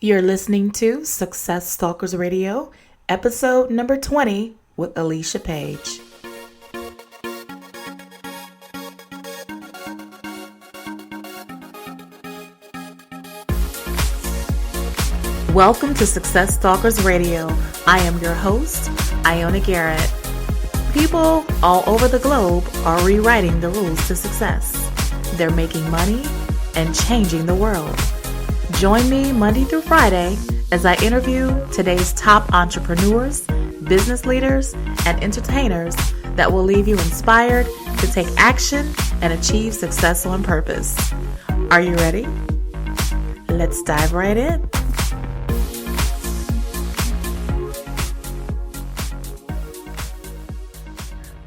You're listening to Success Stalkers Radio, episode number 20 with Alicia Paige. Welcome to Success Stalkers Radio. I am your host, Iona Garrett. People all over the globe are rewriting the rules to success. They're making money and changing the world. Join me Monday through Friday as I interview today's top entrepreneurs, business leaders, and entertainers that will leave you inspired to take action and achieve success on purpose. Are you ready? Let's dive right in.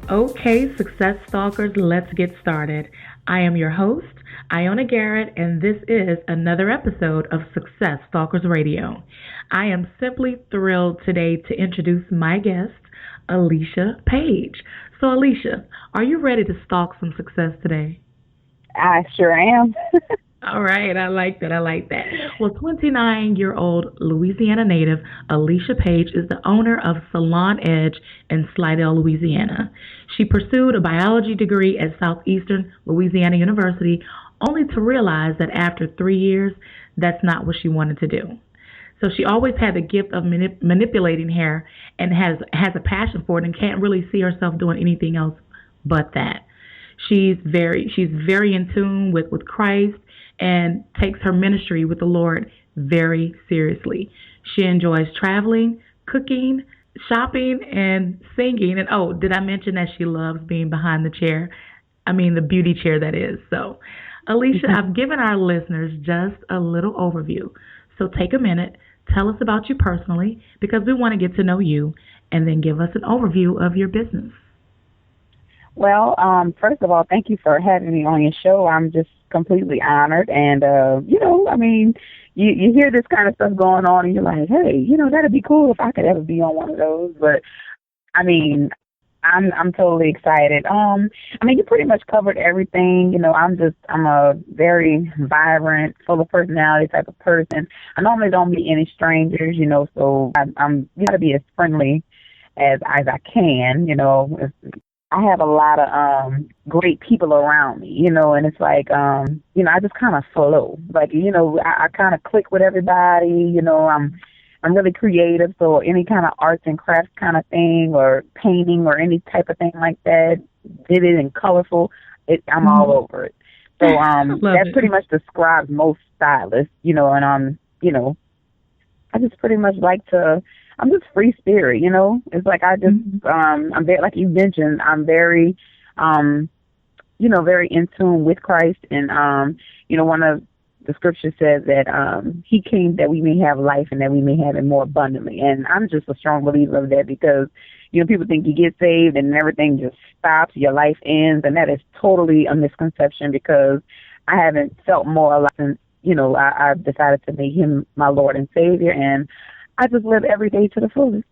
Okay, Success Stalkers, let's get started. I am your host, Iona Garrett, and this is another episode of Success Stalkers Radio. I am simply thrilled today to introduce my guest, Alicia Paige. So, Alicia, are you ready to stalk some success today? I sure am. All right, I like that. Well, 29-year-old Louisiana native Alicia Paige is the owner of Salon Edge in Slidell, Louisiana. She pursued a biology degree at Southeastern Louisiana University, only to realize that after 3 years, that's not what she wanted to do. So she always had the gift of manipulating hair and has a passion for it and can't really see herself doing anything else but that. She's very in tune with Christ and takes her ministry with the Lord very seriously. She enjoys traveling, cooking, shopping, and singing. And oh, did I mention that she loves being behind the chair? I mean, the beauty chair, that is. So, Alicia, I've given our listeners just a little overview. So take a minute, tell us about you personally, because we want to get to know you, and then give us an overview of your business. Well, first of all, thank you for having me on your show. I'm just completely honored. And, you hear this kind of stuff going on and you're like, hey, that'd be cool if I could ever be on one of those. But, I'm totally excited. You pretty much covered everything. I'm a very vibrant, full of personality type of person. I normally don't meet any strangers, so I'm got to be as friendly as I can, I have a lot of great people around me, and it's like, I just kind of flow. Like, I kind of click with everybody, I'm really creative, so any kind of arts and crafts kind of thing or painting or any type of thing like that, vivid and colorful, I'm all over it. So that pretty much describes most stylists, and I just pretty much I'm just free spirit, It's like I just, I'm very, like you mentioned, I'm very, very in tune with Christ. And, one of the scriptures says that he came that we may have life and that we may have it more abundantly. And I'm just a strong believer of that because, people think you get saved and everything just stops, your life ends. And that is totally a misconception because I haven't felt more alive since, I've decided to make him my Lord and Savior. And I just live every day to the fullest.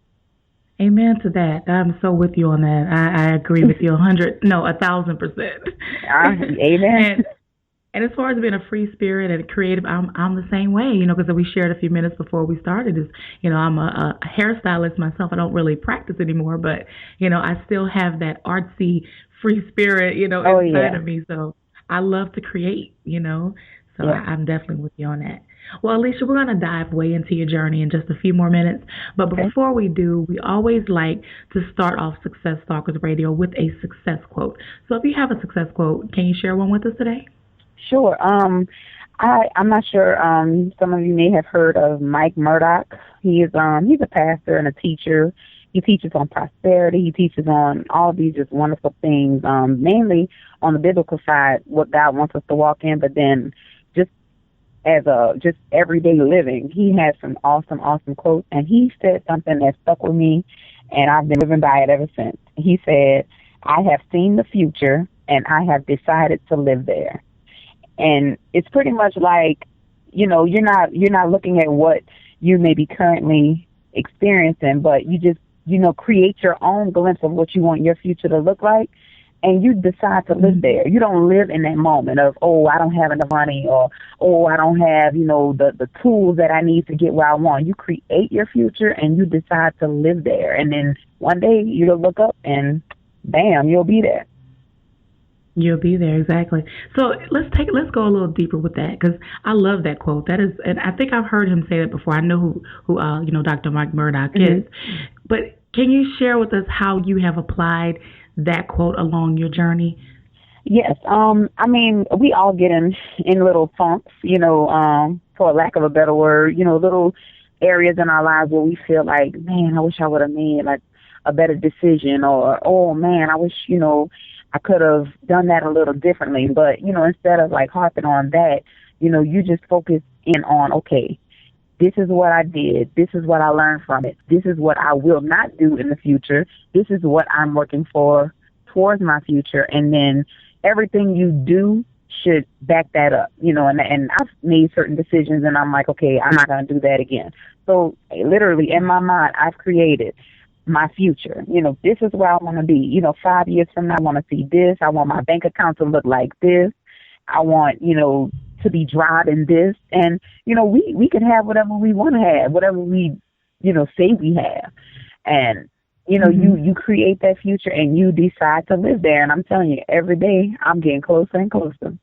Amen to that. I'm so with you on that. I agree with you 1,000%. Amen. And as far as being a free spirit and a creative, I'm the same way, because we shared a few minutes before we started is, I'm a hairstylist myself. I don't really practice anymore, but, I still have that artsy free spirit, inside of me. So I love to create, So yeah. I'm definitely with you on that. Well, Alicia, we're going to dive way into your journey in just a few more minutes. But before we do, we always like to start off Success Stalkers Radio with a success quote. So if you have a success quote, can you share one with us today? Sure. I'm not sure. Some of you may have heard of Mike Murdock. He's a pastor and a teacher. He teaches on prosperity. He teaches on all of these just wonderful things, mainly on the biblical side, what God wants us to walk in, but then as just everyday living, he has some awesome quotes, and he said something that stuck with me, and I've been living by it ever since. He said, I have seen the future, and I have decided to live there. And it's pretty much like, you're not looking at what you may be currently experiencing, but you just, create your own glimpse of what you want your future to look like. and you decide to live there. You don't live in that moment of, oh, I don't have enough money, or, oh, I don't have, the tools that I need to get where I want. You create your future and you decide to live there. And then one day you'll look up and bam, you'll be there. You'll be there, exactly. So let's go a little deeper with that, because I love that quote. That is, and I think I've heard him say that before. I know who Dr. Mike Murdock is. But can you share with us how you have applied that quote along your journey? Yes. I mean, we all get in little funks, for lack of a better word, little areas in our lives where we feel like, man, I wish I would have made like a better decision, or, oh man, I wish, I could have done that a little differently. But, instead of like harping on that, you just focus in on, okay, this is what I did. This is what I learned from it. This is what I will not do in the future. This is what I'm working for towards my future. And then everything you do should back that up, and I've made certain decisions and I'm like, okay, I'm not going to do that again. So literally in my mind, I've created my future. This is where I want to be. 5 years from now, I want to see this. I want my bank account to look like this. I want, to be driving this. And, we can have whatever we want to have, whatever we, say we have. And, you create that future and you decide to live there. And I'm telling you, every day I'm getting closer and closer.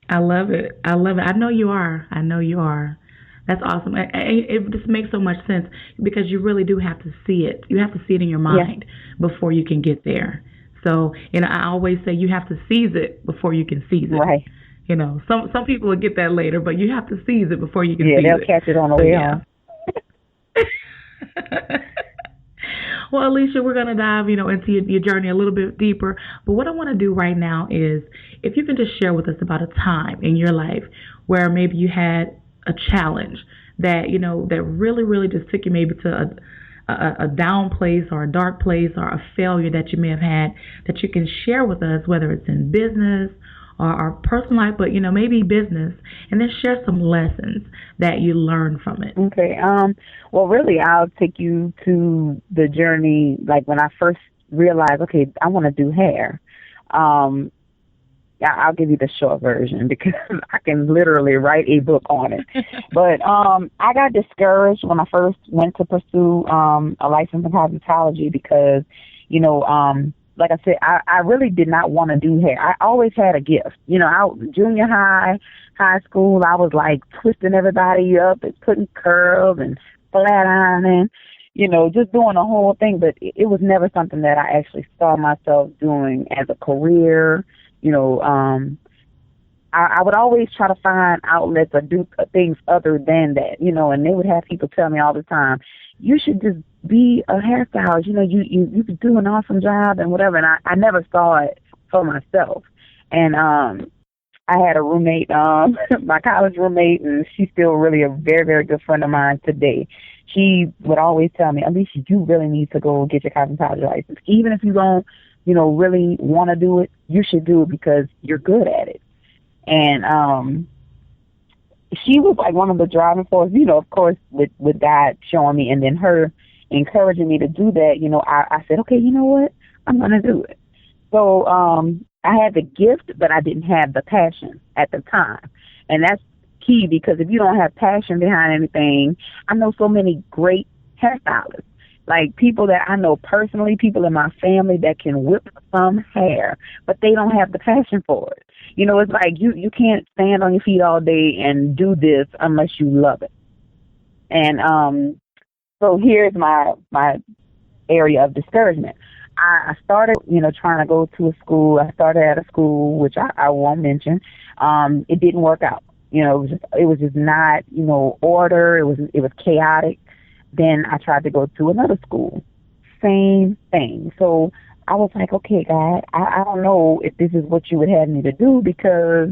I love it. I know you are. That's awesome. It just makes so much sense, because you really do have to see it. You have to see it in your mind before you can get there. So, I always say you have to seize it before you can seize it. Right. Some people will get that later, but you have to seize it before you can seize it. Yeah, they'll catch it on the way home. Well, Alicia, we're going to dive, into your journey a little bit deeper. But what I want to do right now is, if you can just share with us about a time in your life where maybe you had a challenge that, that really, really just took you maybe to a down place or a dark place, or a failure that you may have had, that you can share with us, whether it's in business or personal life, but, maybe business, and then share some lessons that you learned from it. Okay. Well, really, I'll take you to the journey, like when I first realized, okay, I want to do hair. I'll give you the short version because I can literally write a book on it. But I got discouraged when I first went to pursue a license in cosmetology because, like I said, I really did not want to do hair. I always had a gift. Junior high school, I was like twisting everybody up and putting curls and flat ironing, just doing the whole thing. But it was never something that I actually saw myself doing as a career. I would always try to find outlets or do things other than that, and they would have people tell me all the time, you should just be a hairstylist, you could do an awesome job and whatever. And I never saw it for myself. And I had a roommate, my college roommate, and she's still really a very, very good friend of mine today. She would always tell me, Alicia, you really need to go get your cosmetology license. Even if you don't, really want to do it, you should do it because you're good at it. And she was like one of the driving forces, of course, with God showing me and then her encouraging me to do that. I said, okay, you know what? I'm going to do it. So I had the gift, but I didn't have the passion at the time. And that's key, because if you don't have passion behind anything, I know so many great hairstylists. Like people that I know personally, people in my family that can whip some hair, but they don't have the passion for it. It's like you can't stand on your feet all day and do this unless you love it. And so here's my area of discouragement. I started, trying to go to a school. I started at a school, which I won't mention. It didn't work out. It was just not, order. It was chaotic. Then I tried to go to another school. Same thing. So I was like, okay, God, I don't know if this is what you would have me to do, because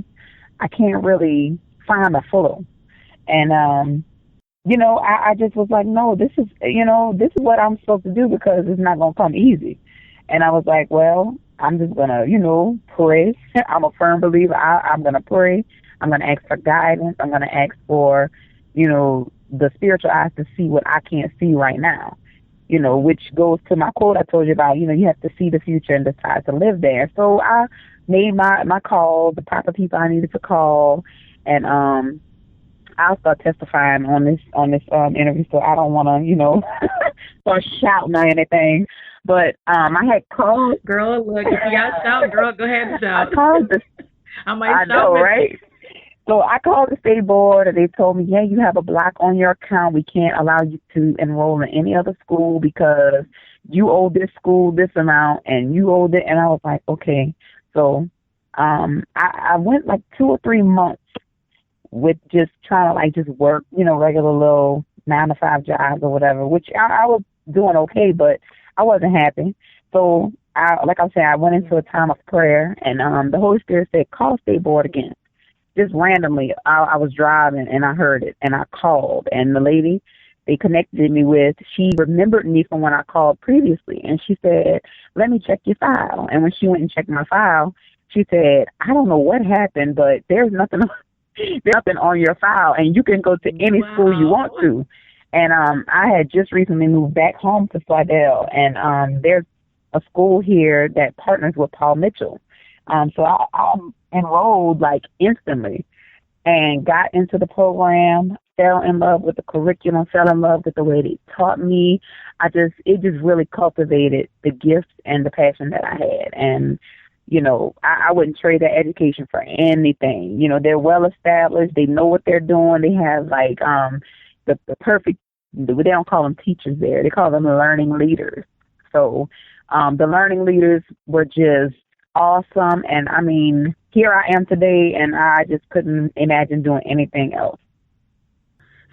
I can't really find a flow. And, I just was like, no, this is what I'm supposed to do, because it's not going to come easy. And I was like, well, I'm just going to, pray. I'm a firm believer. I'm going to pray. I'm going to ask for guidance. I'm going to ask for, the spiritual eyes to see what I can't see right now. which goes to my quote I told you about, you have to see the future and decide to live there. So I made my call, the proper people I needed to call, and I'll start testifying on this interview, so I don't want to, start shouting or anything. But I had called. Girl, look, if you got to shout, girl, go ahead and shout. I called the. I know, right? So I called the state board, and they told me, yeah, you have a block on your account. We can't allow you to enroll in any other school because you owe this school this amount, and you owe it. And I was like, okay. So I went like 2 or 3 months with just trying to just work, regular little 9-to-5 jobs or whatever, which I was doing okay, but I wasn't happy. So I went into a time of prayer, and the Holy Spirit said, call state board again. Just randomly, I was driving and I heard it, and I called, and the lady they connected me with, she remembered me from when I called previously, and she said, let me check your file. And when she went and checked my file, she said, I don't know what happened, but there's nothing on your file, and you can go to any school you want to. And I had just recently moved back home to Slidell, and there's a school here that partners with Paul Mitchell. So I enrolled like instantly and got into the program, fell in love with the curriculum, fell in love with the way they taught me. It just really cultivated the gifts and the passion that I had. And, I wouldn't trade that education for anything. They're well established. They know what they're doing. They have like the perfect, they don't call them teachers there. They call them learning leaders. So the learning leaders were just awesome. And I mean, here I am today, and I just couldn't imagine doing anything else.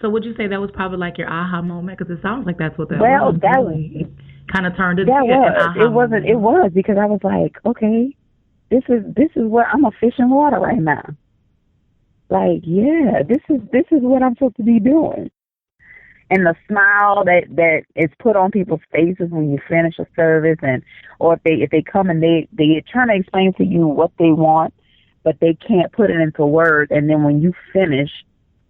So would you say that was probably like your aha moment? Because it sounds like that's what that was. Well, that really kind of turned into an aha moment. It was because I was like, okay, this is what I'm a fish in water right now. Like, yeah, this is what I'm supposed to be doing. And the smile that is put on people's faces when you finish a service, or if they come and they're trying to explain to you what they want, but they can't put it into words, and then when you finish,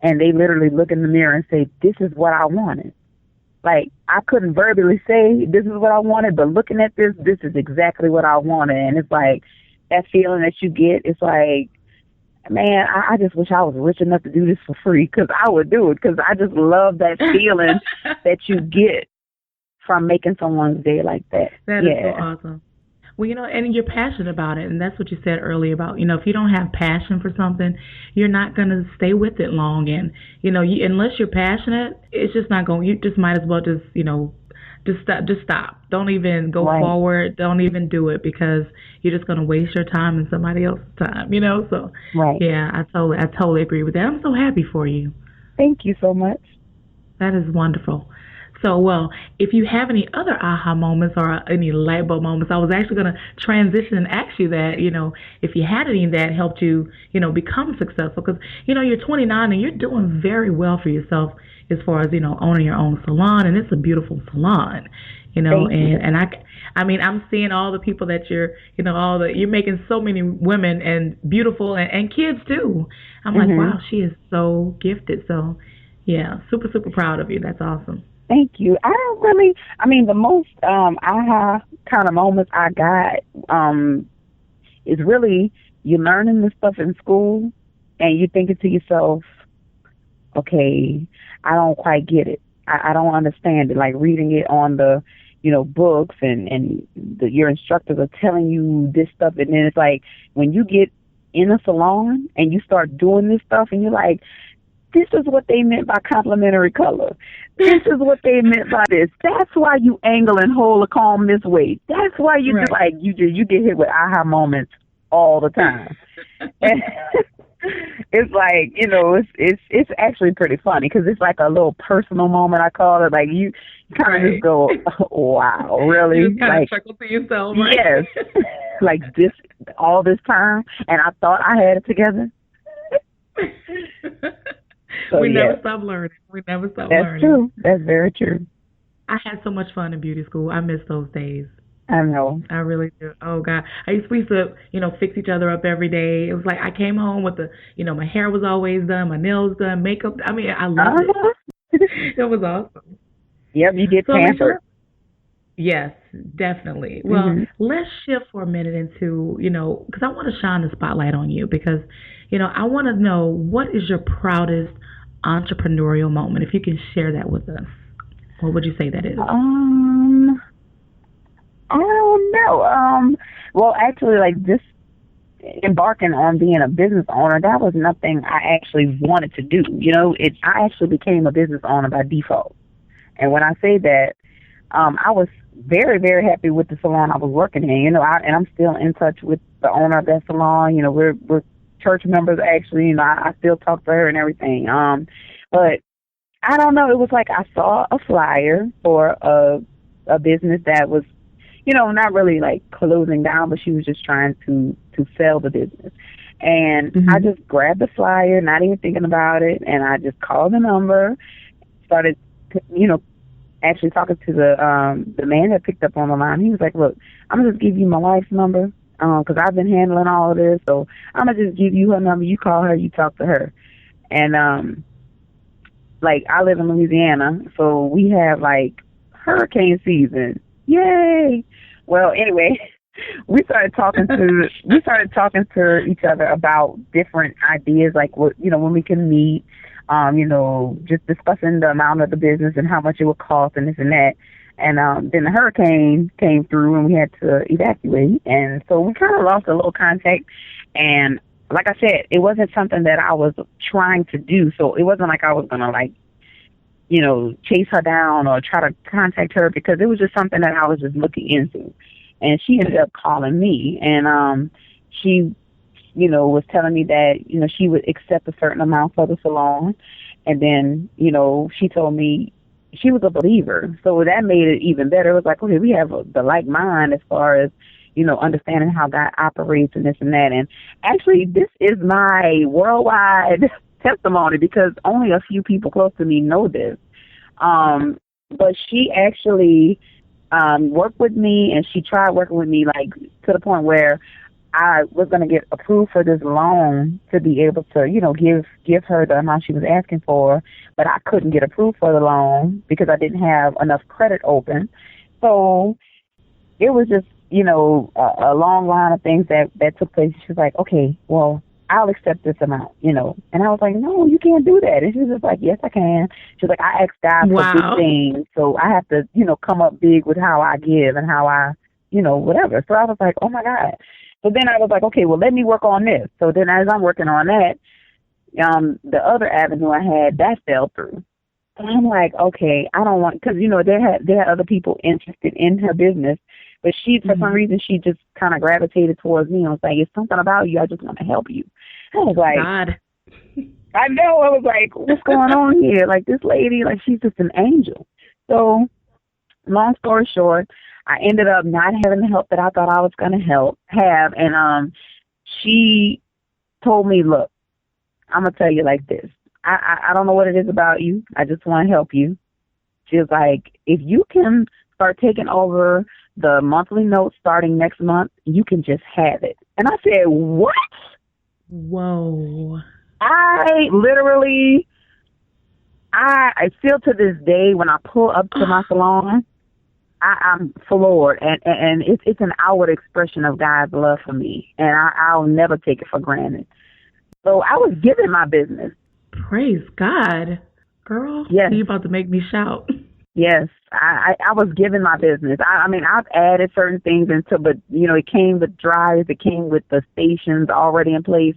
and they literally look in the mirror and say, this is what I wanted. Like, I couldn't verbally say this is what I wanted, but looking at this is exactly what I wanted. And it's like that feeling that you get, it's like, man, I just wish I was rich enough to do this for free, because I would do it, because I just love that feeling that you get from making someone's day like that. That is so awesome. Well, and you're passionate about it, and that's what you said earlier about, if you don't have passion for something, you're not going to stay with it long. And, unless you're passionate, it's just not going, you just might as well just stop. Don't even go forward. Don't even do it, because you're just going to waste your time and somebody else's time, So, yeah, I totally agree with that. I'm so happy for you. Thank you so much. That is wonderful. So, well, if you have any other aha moments or any light bulb moments, I was actually going to transition and ask you that, if you had any that helped you, become successful. Because, you're 29 and you're doing very well for yourself as far as, owning your own salon. And it's a beautiful salon, and I mean, I'm seeing all the people that you're making so many women and beautiful and kids too. I'm like, wow, she is so gifted. So, yeah, super, super proud of you. That's awesome. Thank you. The most aha kind of moments I got is really you learning this stuff in school, and you thinking to yourself, okay, I don't quite get it. I don't understand it. Like reading it on the, books, and your instructors are telling you this stuff, and then it's like when you get in a salon and you start doing this stuff, and you're like, this is what they meant by complementary color. This is what they meant by this. That's why you angle and hold a comb this way. That's why you just like you get hit with aha moments all the time. And it's like, it's actually pretty funny, because it's like a little personal moment, I call it. Like you kind of just go, oh, wow, really? You just kind of chuckle to yourself, right? Yes. Like all this time, and I thought I had it together. So, we never stop learning. That's learning. True. That's very true. I had so much fun in beauty school. I miss those days. I know. I really do. Oh, God. We used to, fix each other up every day. It was like I came home with my hair was always done, my nails done, makeup. I mean, I loved it. It was awesome. Yep, you get pampered. Yes, definitely. Well, Hmm. let's shift for a minute into, because I want to shine the spotlight on you because, I want to know what is your proudest entrepreneurial moment. If you can share that with us, what would you say that is? Um, I don't know. Well, actually, like just embarking on being a business owner, that was nothing I actually wanted to do. I actually became a business owner by default. And when I say that, I was very, very happy with the salon I was working in. And I'm still in touch with the owner of that salon. We're church members actually. I still talk to her and everything. But I don't know. It was like I saw a flyer for a business that was, not really like closing down, but she was just trying to sell the business. And I Hmm. just grabbed the flyer, not even thinking about it, and I just called the number, started, you know, actually talking to the man that picked up on the line. He was like, "Look, I'm gonna just give you my wife's number, 'cause I've been handling all of this, so I'm gonna just give you her number. You call her, you talk to her." And like I live in Louisiana, so we have like hurricane season. Yay! Well, anyway, we started talking to each other about different ideas, like what when we can meet. Just discussing the amount of the business and how much it would cost and this and that. And then the hurricane came through and we had to evacuate, and so we kind of lost a little contact. And like I said, it wasn't something that I was trying to do, so it wasn't like I was gonna like chase her down or try to contact her, because it was just something that I was just looking into. And she ended up calling me, and she, was telling me that, she would accept a certain amount for the salon. And then, she told me she was a believer. So that made it even better. It was like, okay, we have the like mind as far as, understanding how God operates and this and that. And actually, this is my worldwide testimony, because only a few people close to me know this. Um, but she actually worked with me, and she tried working with me like to the point where I was going to get approved for this loan to be able to, give her the amount she was asking for, but I couldn't get approved for the loan because I didn't have enough credit open. So it was just, a long line of things that took place. She was like, okay, well, I'll accept this amount, And I was like, no, you can't do that. And she was just like, yes, I can. She was like, I asked God for big Wow. things, so I have to, come up big with how I give and how I, whatever. So I was like, oh my God. So then I was like, okay, well, let me work on this. So then as I'm working on that, the other avenue I had, that fell through. And I'm like, okay, I don't want, because, there had other people interested in her business, but she, for some Hmm. reason, she just kind of gravitated towards me and was like, it's something about you. I just want to help you. I was like, God. I know. I was like, what's going on here? Like, this lady, like, she's just an angel. So long story short, I ended up not having the help that I thought I was going to have. And she told me, look, I'm going to tell you like this. I don't know what it is about you. I just want to help you. She was like, if you can start taking over the monthly notes starting next month, you can just have it. And I said, what? Whoa. I literally, I still to this day, when I pull up to my salon, I'm floored, and it's an outward expression of God's love for me, and I'll never take it for granted. So I was given my business. Praise God. Girl, Yes, you about to make me shout. yes, I was given my business. I mean, I've added certain things into, but it came with dryers, it came with the stations already in place.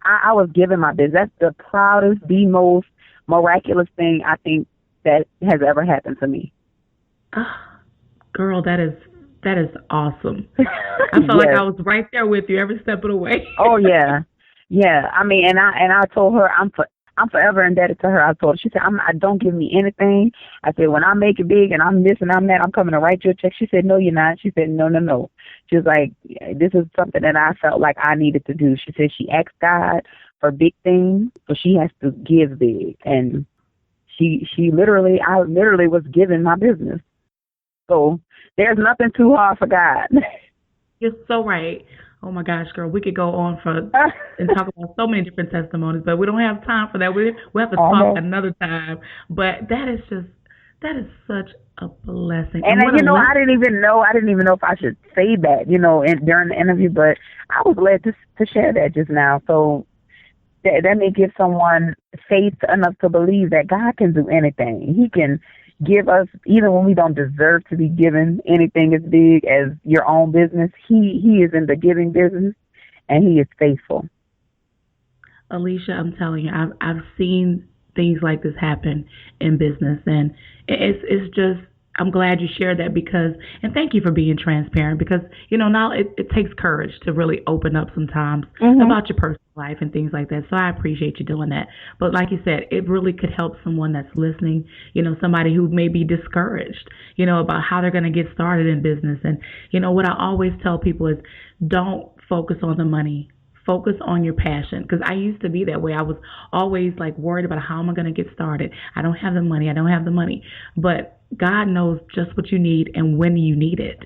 I was given my business. That's the proudest, the most miraculous thing I think that has ever happened to me. Ah, girl, that is awesome. I felt like Yes. I was right there with you every step of the way. Oh yeah, yeah. I mean, and I told her I'm forever indebted to her. I told her. She said, I don't give me anything. I said, when I make it big and I'm this and I'm that, I'm coming to write you a check. She said, no, you're not. She said, no, no, no. She was like, this is something that I felt like I needed to do. She said she asked God for big things, so she has to give big. And I literally was given my business. So there's nothing too hard for God. You're so right. Oh my gosh, girl, we could go on for and talk about so many different testimonies, but we don't have time for that. We have to I talk know. another time. But that is just That is such a blessing. And And what a I didn't even know if I should say that, during the interview, but I was led to share that just now. So that may give someone faith enough to believe that God can do anything. He can give us, even when we don't deserve to be given anything as big as your own business. He is in the giving business, and He is faithful. Alicia, I'm telling you, I've seen things like this happen in business, and it's just I'm glad you shared that because, and thank you for being transparent because now it takes courage to really open up sometimes Hmm. about your personal life and things like that. So I appreciate you doing that. But like you said, it really could help someone that's listening, somebody who may be discouraged, about how they're going to get started in business. And what I always tell people is don't focus on the money, focus on your passion because I used to be that way. I was always like worried about how am I going to get started. I don't have the money. I don't have the money. But God knows just what you need and when you need it.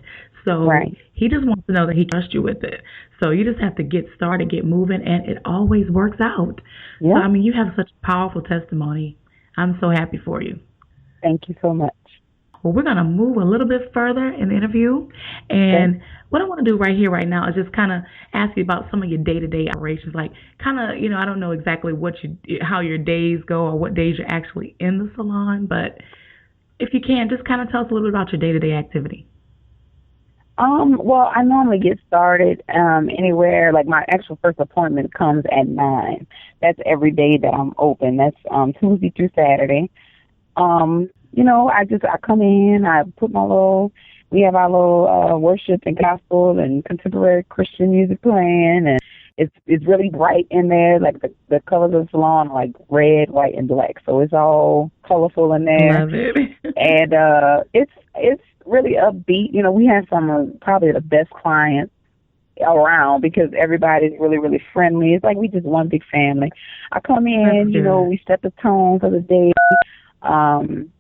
So Right. He just wants to know that He trusts you with it. So you just have to get started, get moving, and it always works out. So Yep. I mean, you have such a powerful testimony. I'm so happy for you. Thank you so much. Well, we're going to move a little bit further in the interview. Okay. And what I want to do right here, right now, is just kind of ask you about some of your day-to-day operations. Like, kind of, I don't know exactly how your days go or what days you're actually in the salon, but if you can, just kind of tell us a little bit about your day-to-day activity. Well, I normally get started anywhere. Like my actual first appointment comes at 9. That's every day that I'm open. That's Tuesday through Saturday. I come in, I put we have our little worship and gospel and contemporary Christian music playing, and it's really bright in there. Like the colors of the salon are like red, white, and black, so it's all colorful in there, Love it. and it's really upbeat. We have some of probably the best clients around because everybody's really, really friendly. It's like we just one big family. I come That's in, good. we set the tone for the day. Um,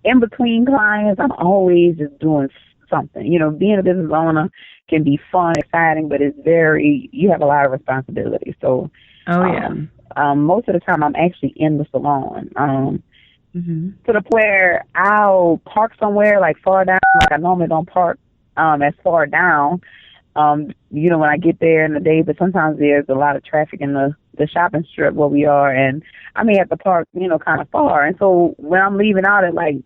in between clients, I'm always just doing something. Being a business owner can be fun, exciting, but you have a lot of responsibility. So, Oh, yeah. most of the time I'm actually in the salon. Hmm. To the point where I'll park somewhere like far down, like I normally don't park, as far down, when I get there in the day, but sometimes there's a lot of traffic in the shopping strip where we are, and I may have to park, kind of far. And so when I'm leaving out at like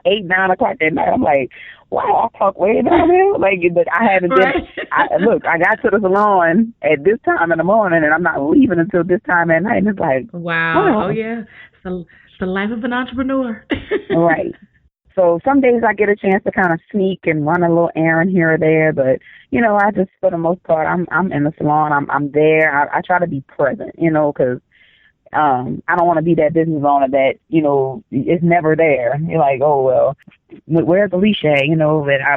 8, 9 o'clock at night, I'm like, wow, I park way down here. Like, but I haven't been. Right. Look, I got to the salon at this time in the morning, and I'm not leaving until this time at night. And it's like, Wow. Oh, wow, yeah. So, the life of an entrepreneur. right. So some days I get a chance to kind of sneak and run a little errand here or there, but I just for the most part I'm in the salon. I'm there. I try to be present, because I don't want to be that business owner that is never there. You're like, oh well, where's Alicia?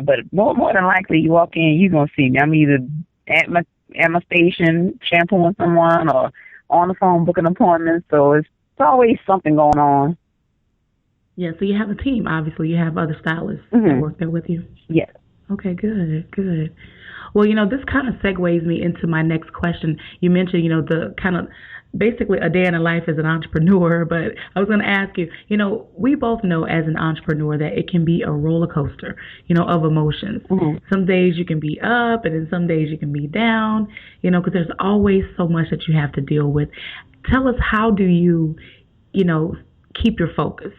But more than likely you walk in, you're gonna see me. I'm either at my station shampooing someone or on the phone booking appointments. So it's always something going on. Yeah, so you have a team, obviously. You have other stylists that Hmm. work there with you. Yes. Okay, good, good. Well, this kind of segues me into my next question. You mentioned, the kind of basically a day in the life as an entrepreneur, but I was going to ask you, we both know as an entrepreneur that it can be a roller coaster, of emotions. Hmm. Some days you can be up and then some days you can be down, because there's always so much that you have to deal with. Tell us, how do you, you know, keep your focus?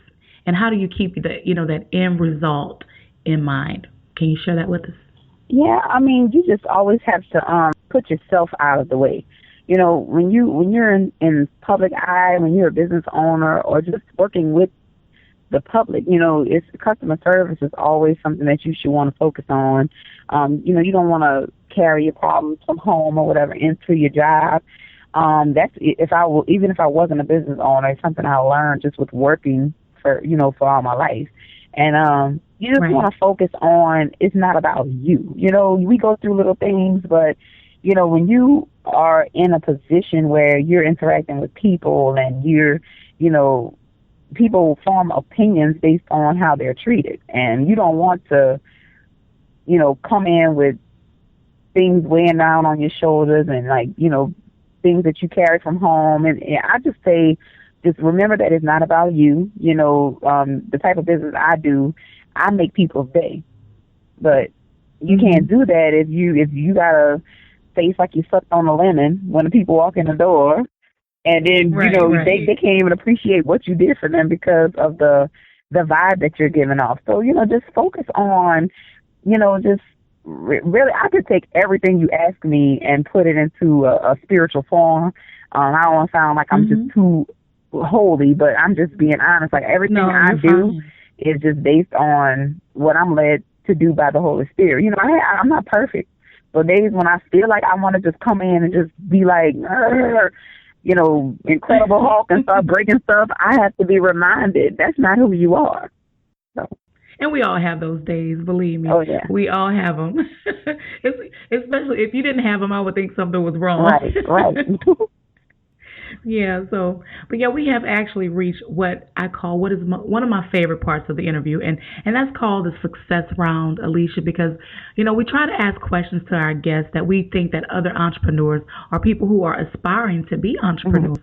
And how do you keep that end result in mind? Can you share that with us? Yeah, I mean, you just always have to put yourself out of the way. When you're in public eye, when you're a business owner or just working with the public, it's customer service is always something that you should want to focus on. You don't want to carry your problems from home or whatever into your job. Even if I wasn't a business owner, it's something I learned just with working for all my life. And you just Right. want to focus on, it's not about you. We go through little things, but when you are in a position where you're interacting with people and you know, people form opinions based on how they're treated, and you don't want to, come in with things weighing down on your shoulders and things that you carry from home. And I just say just remember that it's not about you. You know, the type of business I do, I make people's day. But you can't do that if you got a face like you sucked on a lemon when the people walk in the door, and then they can't even appreciate what you did for them because of the vibe that you're giving off. So just focus on just really. I could take everything you ask me and put it into a spiritual form. I don't want to sound like I'm just too holy, but I'm just being honest. Like everything I do is just based on what I'm led to do by the Holy Spirit. I'm not perfect. So days when I feel like I want to just come in and just be like, Incredible Hulk and start breaking stuff, I have to be reminded that's not who you are. So. And we all have those days, believe me. Oh, yeah. We all have them. Especially if you didn't have them, I would think something was wrong. Right. Yeah, but we have actually reached what I call one of my favorite parts of the interview, and that's called the success round, Alicia, because, we try to ask questions to our guests that we think that other entrepreneurs or people who are aspiring to be entrepreneurs,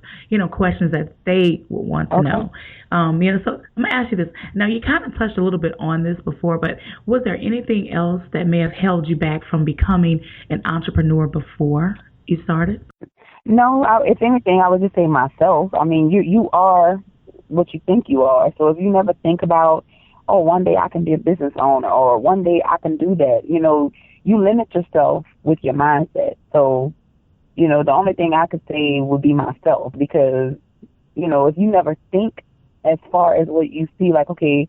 questions that they would want to know. So I'm going to ask you this. Now, you kind of touched a little bit on this before, but was there anything else that may have held you back from becoming an entrepreneur before you started? No, if anything, I would just say myself. I mean, you are what you think you are. So if you never think about, one day I can be a business owner or one day I can do that, you limit yourself with your mindset. So, the only thing I could say would be myself because, if you never think as far as what you see, like, okay,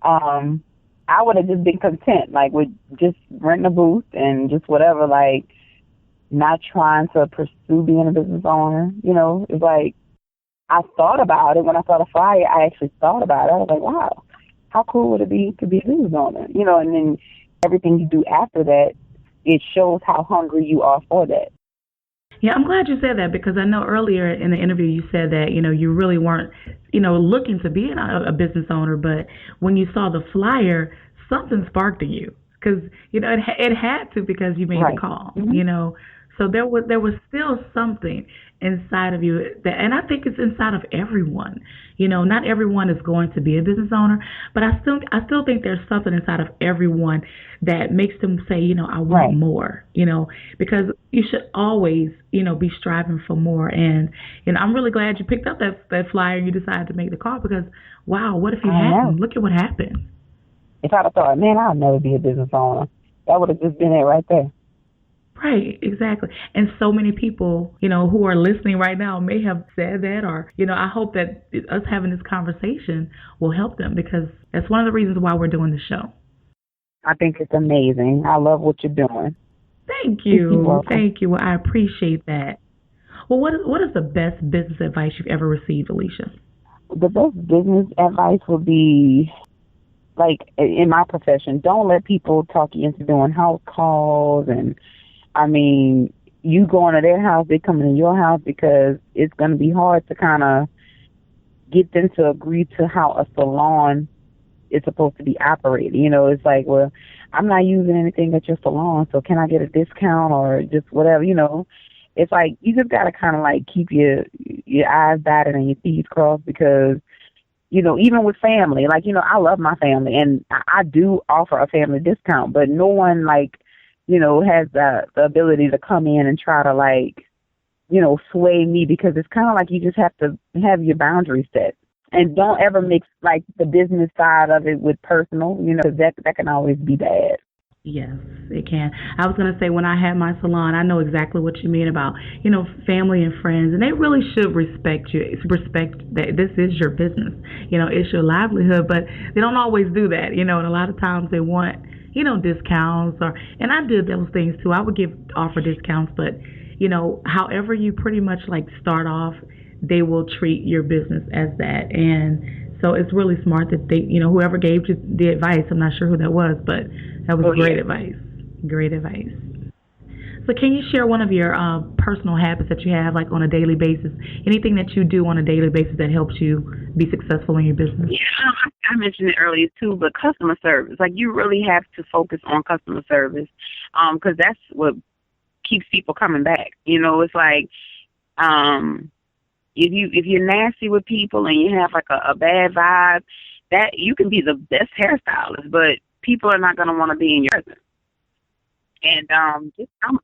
I would have just been content, like with just renting a booth and just whatever, like, not trying to pursue being a business owner. It's like I thought about it when I saw the flyer. I actually thought about it. I was like, wow, how cool would it be to be a business owner? And then everything you do after that, it shows how hungry you are for that. Yeah, I'm glad you said that because I know earlier in the interview you said that, you really weren't, looking to be a business owner, but when you saw the flyer, something sparked in you because, it had to because you made the call, So there was still something inside of you and I think it's inside of everyone. Not everyone is going to be a business owner, but I still think there's something inside of everyone that makes them say, I want more, because you should always, be striving for more. And I'm really glad you picked up that flyer and you decided to make the call because, wow, what if you hadn't? Look at what happened. If I'd have thought, man, I'll never be a business owner, that would have just been it right there. Right, exactly. And so many people, who are listening right now may have said that or, I hope that us having this conversation will help them because that's one of the reasons why we're doing the show. I think it's amazing. I love what you're doing. Thank you. Thank you. Well, I appreciate that. Well, what is the best business advice you've ever received, Alicia? The best business advice would be, like, in my profession, don't let people talk you into doing house calls and I mean, you going to their house, they coming to your house because it's going to be hard to kind of get them to agree to how a salon is supposed to be operated. It's like, well, I'm not using anything at your salon, so can I get a discount or just whatever, It's like you just got to kind of like keep your eyes dotted and your T's crossed because, even with family, like, I love my family and I do offer a family discount, but no one has the ability to come in and try to sway me because it's kind of like you just have to have your boundaries set and don't ever mix like the business side of it with personal, because that can always be bad. Yes, it can. I was going to say when I had my salon, I know exactly what you mean about, family and friends, and they really should respect you, respect that this is your business, it's your livelihood, but they don't always do that, and a lot of times they want discounts and I did those things too. I would offer discounts, but, however you pretty much like start off, they will treat your business as that. And so it's really smart that they, whoever gave you the advice, I'm not sure who that was, but that was great advice. Great advice. So can you share one of your personal habits that you have like on a daily basis? Anything that you do on a daily basis that helps you be successful in your business? Yeah, I mentioned it earlier too, but customer service. Like you really have to focus on customer service because that's what keeps people coming back. It's like if you're nasty with people and you have like a bad vibe, that you can be the best hairstylist, but people are not gonna want to be in your presence. And just I'm a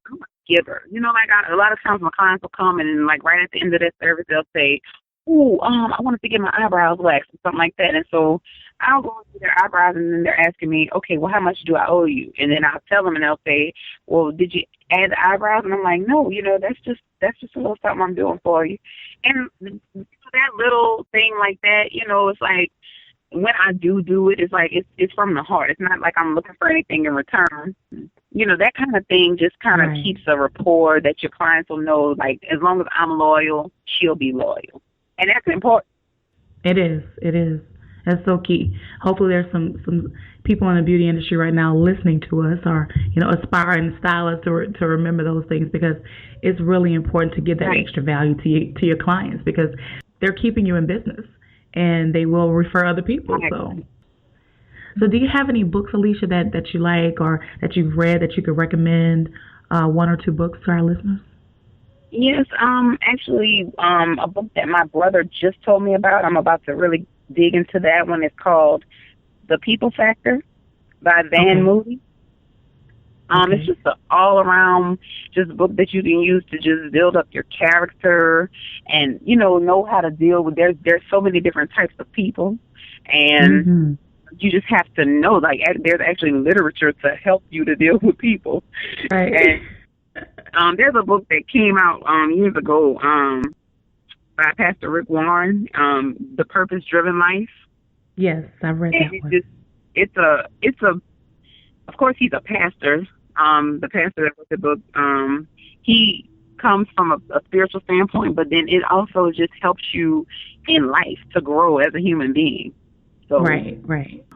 giver. You know, like a lot of times my clients will come and like right at the end of their service they'll say, "Oh, I wanted to get my eyebrows waxed," or something like that. And so I'll go into their eyebrows, and then they're asking me, "Okay, well, how much do I owe you?" And then I'll tell them, and they'll say, "Well, did you add the eyebrows?" And I'm like, "No, you know, that's just a little something I'm doing for you." And that little thing like that, you know, it's like when I do it, it's like it's from the heart. It's not like I'm looking for anything in return. You know, that kind of thing just kind of keeps a rapport that your clients will know, like, as long as I'm loyal, she'll be loyal. And that's important. It is. It is. That's so key. Hopefully there's some people in the beauty industry right now listening to us, or, you know, aspiring stylists to remember those things, because it's really important to give that extra value to your clients, because they're keeping you in business and they will refer other people. So do you have any books, Alicia, that you like or that you've read that you could recommend, one or two books to our listeners? Yes, actually, a book that my brother just told me about. I'm about to really dig into that one. It's called The People Factor by Van Moody. It's just an all-around just book that you can use to just build up your character and, you know how to deal with, there's so many different types of people, and you just have to know, like, there's actually literature to help you to deal with people. Right. And there's a book that came out years ago by Pastor Rick Warren, The Purpose-Driven Life. Yes, I've read that one. It's a of course, he's a pastor. The pastor that wrote the book, he comes from a spiritual standpoint, but then it also just helps you in life to grow as a human being. So, right.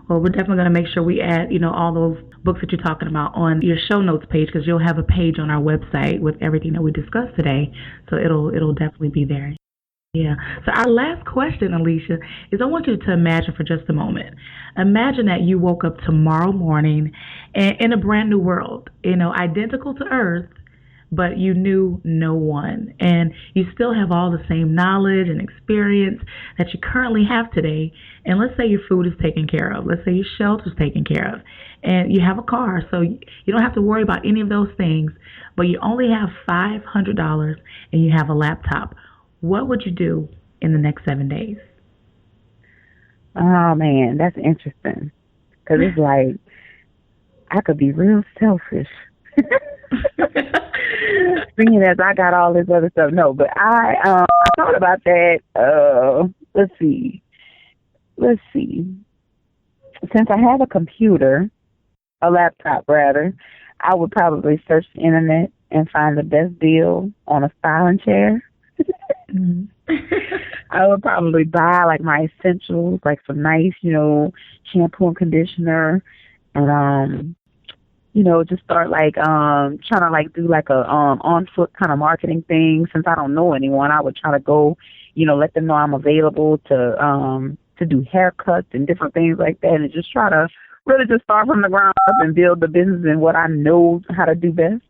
Well, we're definitely going to make sure we add, all those books that you're talking about on your show notes page, because you'll have a page on our website with everything that we discussed today. So it'll definitely be there. Yeah. So our last question, Alicia, is I want you to imagine for just a moment. Imagine that you woke up tomorrow morning in a brand new world, identical to Earth, but you knew no one, and you still have all the same knowledge and experience that you currently have today. And let's say your food is taken care of. Let's say your shelter is taken care of, and you have a car, so you don't have to worry about any of those things, but you only have $500 and you have a laptop. What would you do in the next 7 days? Oh, man, that's interesting. Because it's like, I could be real selfish. Seeing as I got all this other stuff. No, but I thought about that. Let's see. Since I have a computer, a laptop rather, I would probably search the internet and find the best deal on a styling chair. I would probably buy like my essentials, like some nice, shampoo and conditioner, and just start like trying to like do like a on foot kind of marketing thing. Since I don't know anyone, I would try to go, let them know I'm available to do haircuts and different things like that, and just try to really just start from the ground up and build the business in what I know how to do best.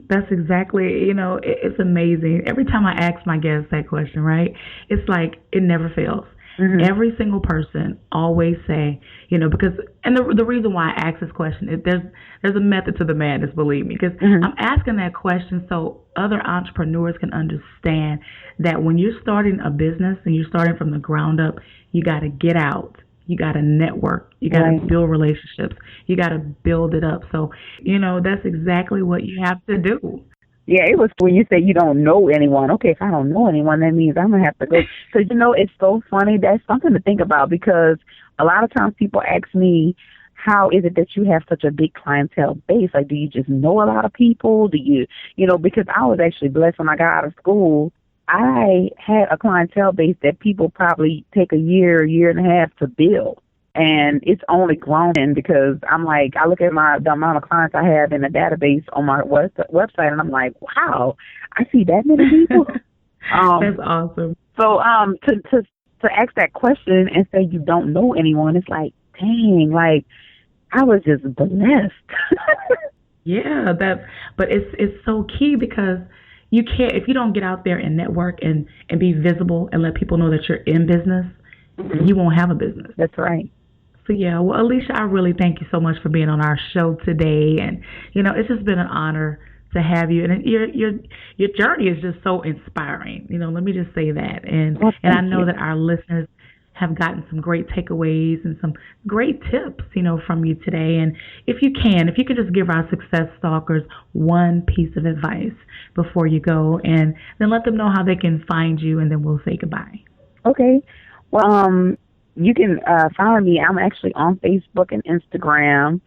That's exactly, it's amazing. Every time I ask my guests that question, right, it's like it never fails. Every single person always say, because, and the reason why I ask this question is there's a method to the madness, believe me, because I'm asking that question so other entrepreneurs can understand that when you're starting a business and you're starting from the ground up, you got to get out. You got to network. You got to build relationships. You got to build it up. So, that's exactly what you have to do. Yeah, it was when you say you don't know anyone. Okay, if I don't know anyone, that means I'm going to have to go. Because, it's so funny. That's something to think about, because a lot of times people ask me, how is it that you have such a big clientele base? Like, do you just know a lot of people? Do you, because I was actually blessed when I got out of school. I had a clientele base that people probably take a year and a half to build. And it's only grown in because I'm like, I look at the amount of clients I have in the database on my website, and I'm like, wow, I see that many people. That's awesome. So to ask that question and say you don't know anyone, it's like, dang, like I was just blessed. Yeah, but it's so key because you can't, if you don't get out there and network and be visible and let people know that you're in business, you won't have a business. That's right. So yeah, well, Alicia, I really thank you so much for being on our show today, and it's just been an honor to have you, and your journey is just so inspiring. Let me just say that, and I know that our listeners have gotten some great takeaways and some great tips, from you today. And if you could just give our success stalkers one piece of advice before you go, and then let them know how they can find you, and then we'll say goodbye. Okay. Well, you can follow me. I'm actually on Facebook and Instagram.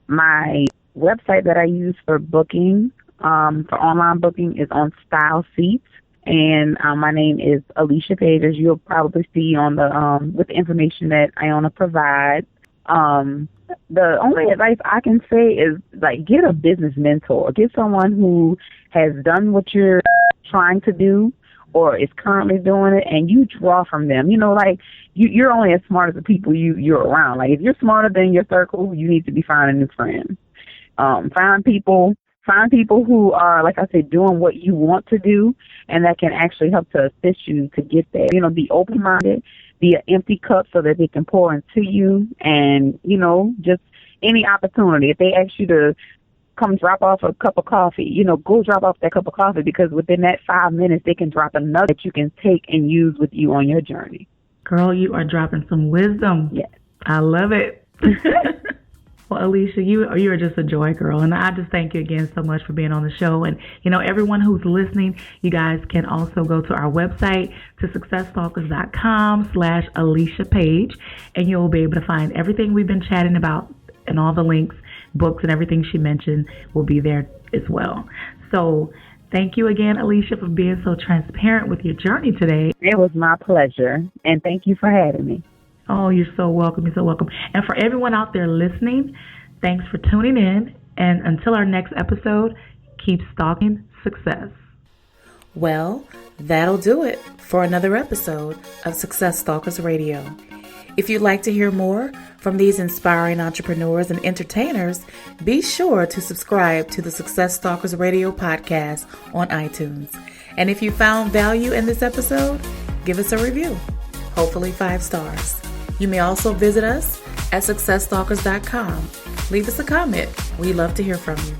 My website that I use for booking, for online booking, is on Style Seats. And my name is Alicia Paige, as you'll probably see on the with the information that Iona provides. The only advice I can say is, get a business mentor. Get someone who has done what you're trying to do or is currently doing it, and you draw from them. You're only as smart as the people you're around. Like, if you're smarter than your circle, you need to be finding new friends. Find people who are, like I said, doing what you want to do, and that can actually help to assist you to get there. Be open-minded, be an empty cup so that they can pour into you, and, just any opportunity. If they ask you to come drop off a cup of coffee, go drop off that cup of coffee, because within that 5 minutes, they can drop another that you can take and use with you on your journey. Girl, you are dropping some wisdom. Yes. I love it. Well, Alicia, you are just a joy, girl, and I just thank you again so much for being on the show. And, everyone who's listening, you guys can also go to our website, to successstalkers.com/Alicia Paige, and you'll be able to find everything we've been chatting about, and all the links, books, and everything she mentioned will be there as well. So thank you again, Alicia, for being so transparent with your journey today. It was my pleasure, and thank you for having me. Oh, you're so welcome. You're so welcome. And for everyone out there listening, thanks for tuning in. And until our next episode, keep stalking success. Well, that'll do it for another episode of Success Stalkers Radio. If you'd like to hear more from these inspiring entrepreneurs and entertainers, be sure to subscribe to the Success Stalkers Radio podcast on iTunes. And if you found value in this episode, give us a review, hopefully 5 stars. You may also visit us at successstalkers.com. Leave us a comment. We'd love to hear from you.